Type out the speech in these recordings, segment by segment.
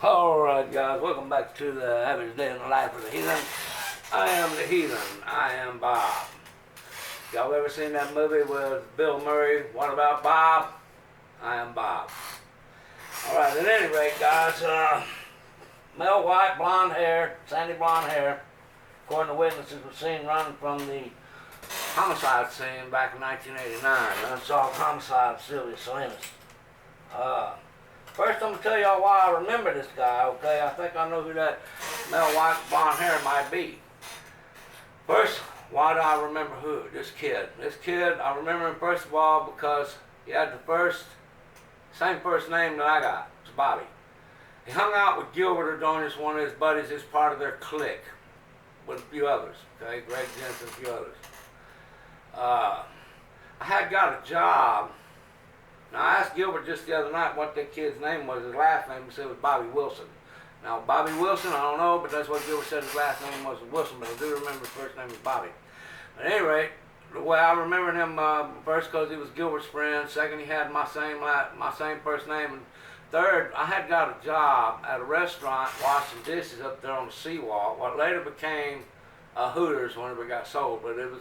Alright guys, welcome back to the average day in the life of the heathen. I am the heathen. I am Bob. Y'all ever seen that movie with Bill Murray, What About Bob? I am Bob. Alright, at any rate guys, male white, blonde hair, sandy blonde hair, according to witnesses, was seen running from the homicide scene back in 1989. Unsolved homicide of Sylvia Salinas. First, I'm going to tell y'all why I remember this guy, okay? I think I know who that male white blonde hair might be. First, why do I remember who? This kid. This kid, I remember him first of all because he had the same first name that I got. It's Bobby. He hung out with Gilbert Ordonez, one of his buddies, as part of their clique, with a few others, okay? Greg Jensen, a few others. I had got a job. Now, I asked Gilbert just the other night what that kid's name was. His last name, he said it was Bobby Wilson. Now, Bobby Wilson, I don't know, but that's what Gilbert said his last name was Wilson, but I do remember his first name was Bobby. At any rate, the way I remember him, first because he was Gilbert's friend, second he had my same first name, and third, I had got a job at a restaurant washing dishes up there on the seawall, what later became Hooters whenever it got sold, but it was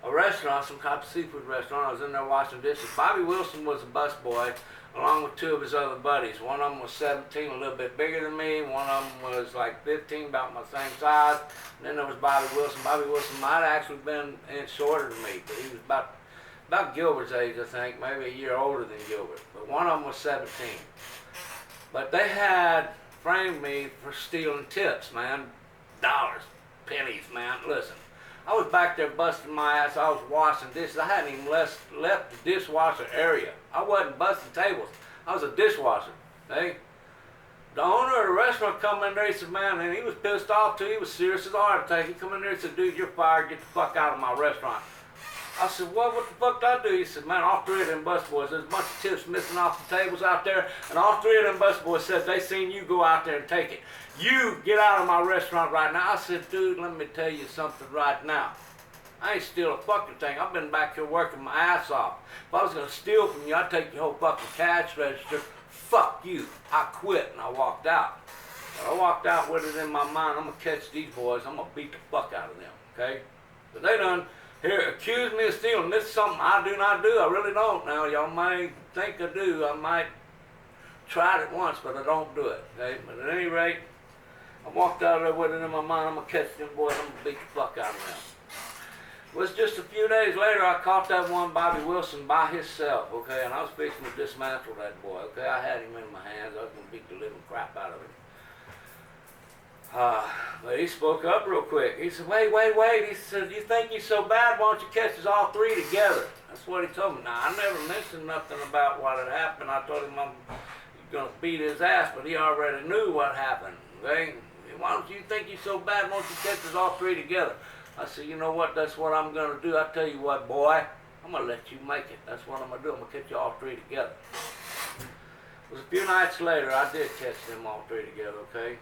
a restaurant, some type of seafood restaurant. I was in there washing dishes. Bobby Wilson was a busboy, along with two of his other buddies. One of them was 17, a little bit bigger than me. One of them was like 15, about my same size. And then there was Bobby Wilson. Bobby Wilson might have actually been an inch shorter than me, but he was about Gilbert's age, I think, maybe a year older than Gilbert. But one of them was 17. But they had framed me for stealing tips, man. Dollars, pennies, man. Listen. I was back there busting my ass. I was washing dishes. I hadn't even left the dishwasher area. I wasn't busting tables. I was a dishwasher. Hey, the owner of the restaurant come in there. He said, "Man," and he was pissed off too. He was serious as a heart attack. He come in there and said, "Dude, you're fired. Get the fuck out of my restaurant." I said, "What the fuck did I do?" He said, "Man, all three of them busboys, there's a bunch of tips missing off the tables out there, and all three of them busboys said they seen you go out there and take it. You get out of my restaurant right now." I said, "Dude, let me tell you something right now. I ain't steal a fucking thing. I've been back here working my ass off. If I was gonna steal from you, I'd take your whole fucking cash register. Fuck you." I quit and I walked out. But I walked out with it in my mind, I'm gonna catch these boys, I'm gonna beat the fuck out of them, okay? But they done here accuse me of stealing. This is something I do not do. I really don't. Now, y'all may think I do. I might try it once, but I don't do it, okay? But at any rate, I walked out there with it in my mind, I'm gonna catch them boys, I'm gonna beat the fuck out of them. It was just a few days later, I caught that one Bobby Wilson by himself, okay, and I was fixing to dismantle that boy, okay. I had him in my hands. I was going to beat the living crap out of him. But he spoke up real quick. He said, wait. He said, "You think you're so bad, why don't you catch us all three together?" That's what he told me. Now, I never mentioned nothing about what had happened. I told him I'm going to beat his ass, but he already knew what happened, okay. "Why don't you think you're so bad, why don't you catch us all three together?" I said, "You know what, that's what I'm going to do. I tell you what, boy, I'm going to let you make it. That's what I'm going to do. I'm going to catch you all three together." It was a few nights later, I did catch them all three together, okay?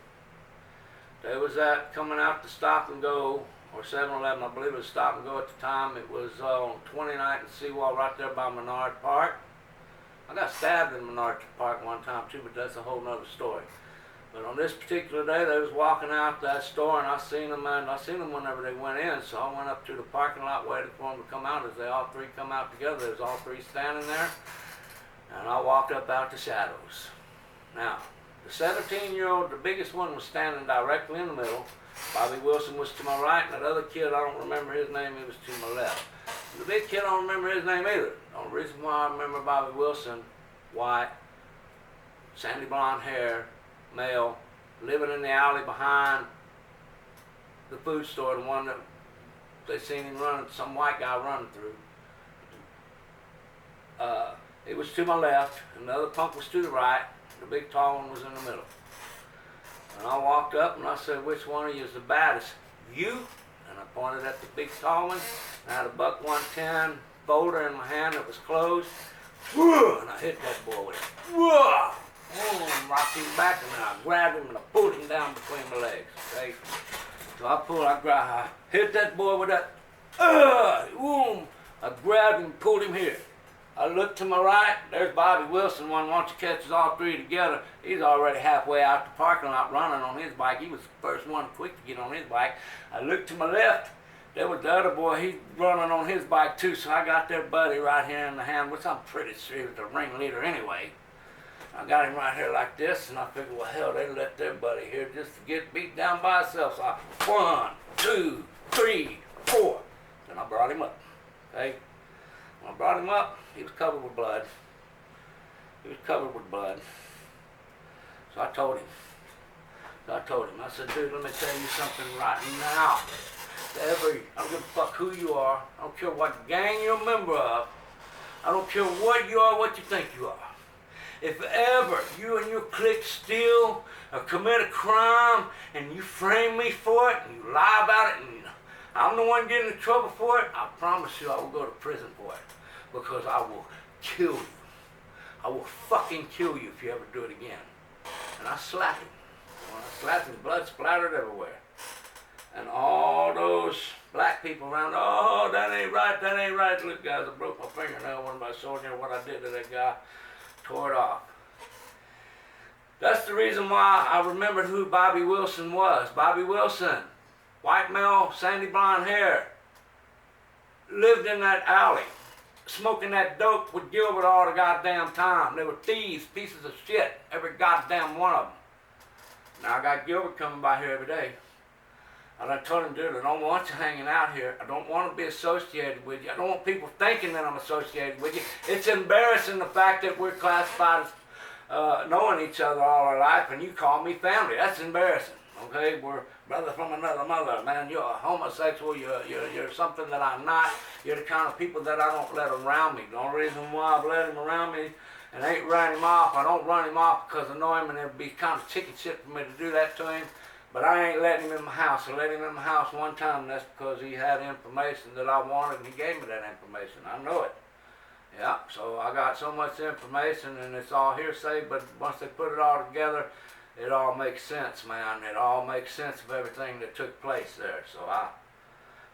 They was coming out to Stop and Go, or 7-Eleven, I believe it was Stop and Go at the time. It was on 29th and Seawall, right there by Menard Park. I got stabbed in Menard Park one time too, but that's a whole nother story. But on this particular day, they was walking out that store, and I seen them whenever they went in. So I went up to the parking lot, waited for them to come out. As they all three come out together, there's all three standing there, and I walked up out the shadows. Now, the 17-year-old, the biggest one, was standing directly in the middle. Bobby Wilson was to my right, and that other kid, I don't remember his name, he was to my left. The big kid, I don't remember his name either. The only reason why I remember Bobby Wilson, white, sandy blonde hair, male, living in the alley behind the food store, the one that they seen him running, some white guy running through. It was to my left, and the other punk was to the right. The big tall one was in the middle. And I walked up and I said, "Which one of you is the baddest?" "You." And I pointed at the big tall one. I had a buck 110 folder in my hand that was closed. And I hit that boy with it. Rocked him back, and then I grabbed him and I pulled him down between my legs, okay? So I hit that boy with that, I grabbed him and pulled him here. I look to my right, there's Bobby Wilson, once he catches all three together, he's already halfway out the parking lot running on his bike. He was the first one quick to get on his bike. I look to my left, there was the other boy, he's running on his bike too, so I got their buddy right here in the hand, which I'm pretty sure he was the ringleader anyway. I got him right here like this, and I figured, well, hell, they let their buddy here just to get beat down by himself. So 1, 2, 3, 4. Then I brought him up, okay? When I brought him up, he was covered with blood. He was covered with blood. So I told him, I said, dude, let me tell you something right now. I don't give a fuck who you are. I don't care what gang you're a member of. I don't care what you are, what you think you are. If ever you and your clique steal or commit a crime and you frame me for it and you lie about it and I'm the one getting in trouble for it, I promise you I will go to prison for it. Because I will kill you. I will fucking kill you if you ever do it again. And I slapped him. When I slapped him, blood splattered everywhere. And all those black people around, oh, that ain't right, that ain't right. Look, guys, I broke my fingernail when I showed you what I did to that guy. Tore it off. That's the reason why I remembered who Bobby Wilson was. Bobby Wilson, white male, sandy blonde hair, lived in that alley, smoking that dope with Gilbert all the goddamn time. They were thieves, pieces of shit, every goddamn one of them. Now I got Gilbert coming by here every day. And I told him, dude, I don't want you hanging out here. I don't want to be associated with you. I don't want people thinking that I'm associated with you. It's embarrassing the fact that we're classified as knowing each other all our life and you call me family. That's embarrassing, okay? We're brothers from another mother, man. You're a homosexual. You're something that I'm not. You're the kind of people that I don't let around me. The only reason why I've let him around me and ain't run him off, I don't run him off because I know him and it'd be kind of chicken shit for me to do that to him. But I ain't letting him in my house. I let him in my house one time, and that's because he had information that I wanted, and he gave me that information. I know it. Yeah, so I got so much information, and it's all hearsay, but once they put it all together, it all makes sense, man. It all makes sense of everything that took place there.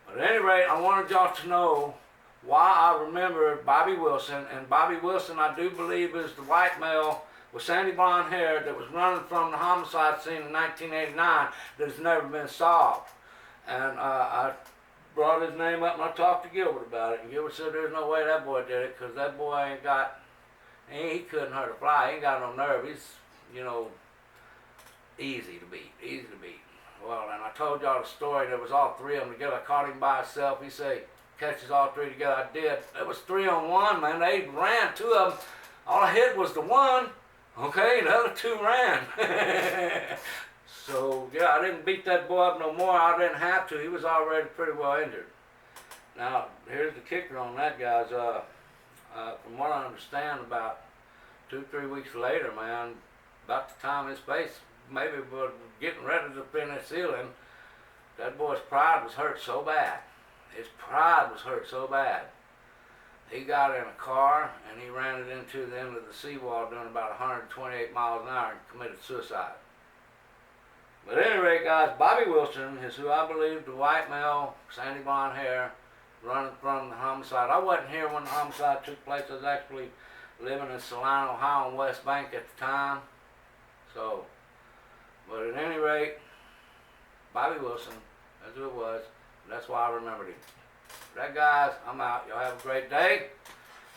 But at any rate, I wanted y'all to know why I remember Bobby Wilson, and Bobby Wilson, I do believe, is the white male with sandy blonde hair that was running from the homicide scene in 1989 that has never been solved. And I brought his name up and I talked to Gilbert about it. And Gilbert said there's no way that boy did it because that boy ain't got, he couldn't hurt a fly. He ain't got no nerve. He's, you know, easy to beat. Well, and I told y'all the story. There was all three of them together. I caught him by himself. He said, catches all three together. I did. It was 3-on-1, man. They ran. 2 of them. All I hit was the one. Okay, the other 2 ran. So, yeah, I didn't beat that boy up no more. I didn't have to. He was already pretty well injured. Now, here's the kicker on that, guys. From what I understand, about 2-3 weeks later, man, about the time his face maybe was getting ready to penicillin, that boy's pride was hurt so bad. His pride was hurt so bad. He got in a car and he ran it into the end of the seawall doing about 128 miles an hour and committed suicide. But at any rate, guys, Bobby Wilson is who I believe the white male, sandy blonde hair, running from the homicide. I wasn't here when the homicide took place. I was actually living in Salinas, Ohio, on West Bank at the time. So, but at any rate, Bobby Wilson, that's who it was. That's why I remembered him. That, guys, I'm out. Y'all have a great day.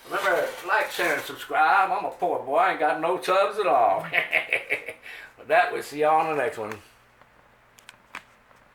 Remember, like, share, and subscribe. I'm a poor boy. I ain't got no tubs at all. With that, we'll see y'all on the next one.